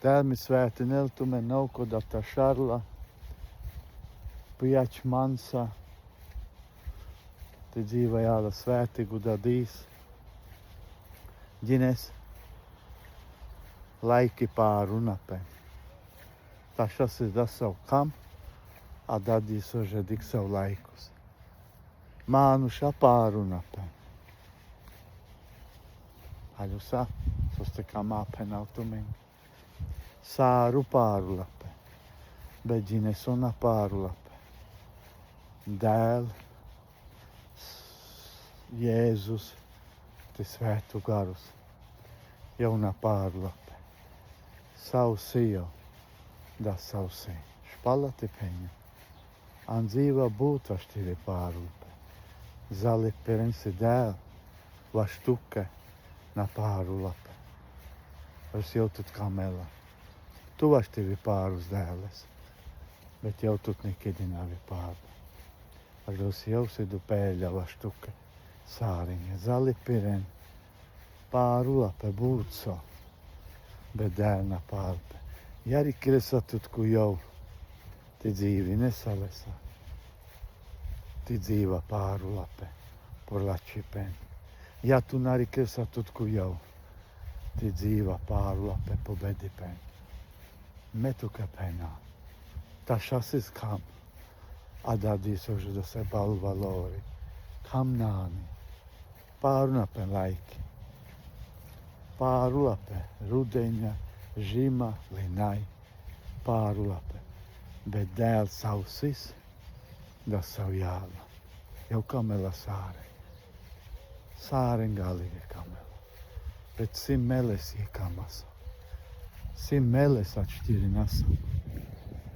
Tēl mi svēti neltume nauko data šarla, pijač mansa, ti dzīva jāla svēti gudadīs, ģines, laiki pārunape. Tašas ir da savu kam, a dadīs ože dik savu laikus. Mānuša pārunape. Aļusā, sostekā māpe nautuming. Sāru pārulape, bet ģinesona pārulape. Dēl, Jēzus, ti svētu garus, jauna pārulape. Sausījo, da sausī, špalati peņa. An dzīva būta štīri pārulape. Zali perensi dēl, vaštuke, na pārulape. Es jau tut kamela. Tu vaš tevi pārus dēles, bet jau tut nekidi navi pāru. Agdos jau sidu pēļa vaštuke, sāriņa, zali piren, pāru lape būco, bet dēlna pārpe. Jari kresa tutku jau, ti dzīvi nesalesa, ti dzīva pāru lape, por lači pen. Ja tu nari kresa tutku jau, ti dzīva pāru lape, po bedi pen. Metu kapena, tašasis kam, adadīs ožu do se balu valori, kam nāni, pārunape laiki, pārulape, rudeņa, žima, linai, pārulape, bet dēl sausis, da savu jāla, jau kamela sāre, sāren galīgi kamela, bet simeles iekamas. Simeles atšķiri nasa,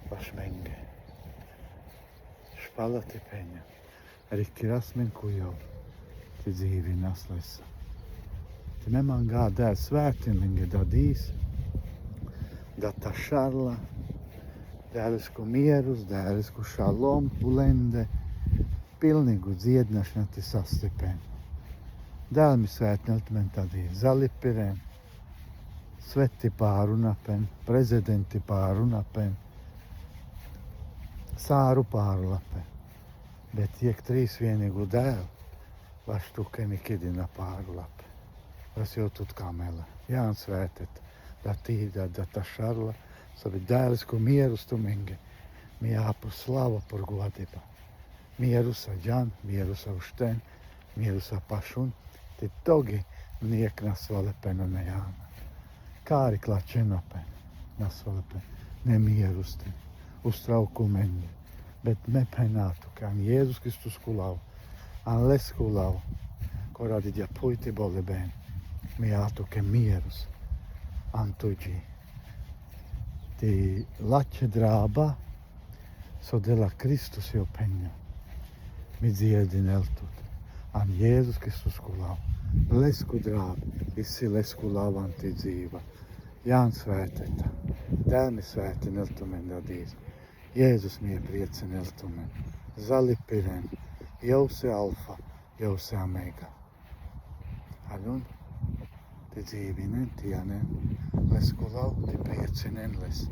pašmenge. Špalati peņa, rikti rasminku jau, ti dzīvi naslesa. Ti neman gā dēl svētimenge dadīs, data šarla, dēlisku mierus, dēlisku šalom, ulende, pilnīgu dziednašana ti sastipen. Dēl mi svētnelt men dadīs, zalipirēm, sveti pārunapen, prezidenti pārunapen, sāru pārulape, bet iek trīs vienīgu dēlu, vaštuke nikidina pārulape. Es jau tut kamela, jān svētet, da tīda, da ta šarla, savi dēlisku mieru stumingi, mi jāpu slava por godība. Mieru sa ģan, mieru sa ušten, mieru sa pašun, ti togi niek nasvalepena ne jāna. Kāri klačenopen, nasvalepen, ne mierusti, uztraukumeni, bet me penātu, ka an Jēzus Kristus kulau, an les kulau, ko radidja puiti bole ben, mi ātu ke mierus, an tuģi. Ti lače drāba, so dela Kristus jau peņa, mi dziedi neltut, an Jēzus Kristus kulau, lesku drāba, visi lesku lavanti dzīva. Jān svēteta, dēl mi svēti neltumen dadīs, Jēzus mi prieci neltumen, zali piren, jau se alfa, jau se omega. Alun, ti dzīvi nen, ti janen, lesku lau, ti prieci nen les.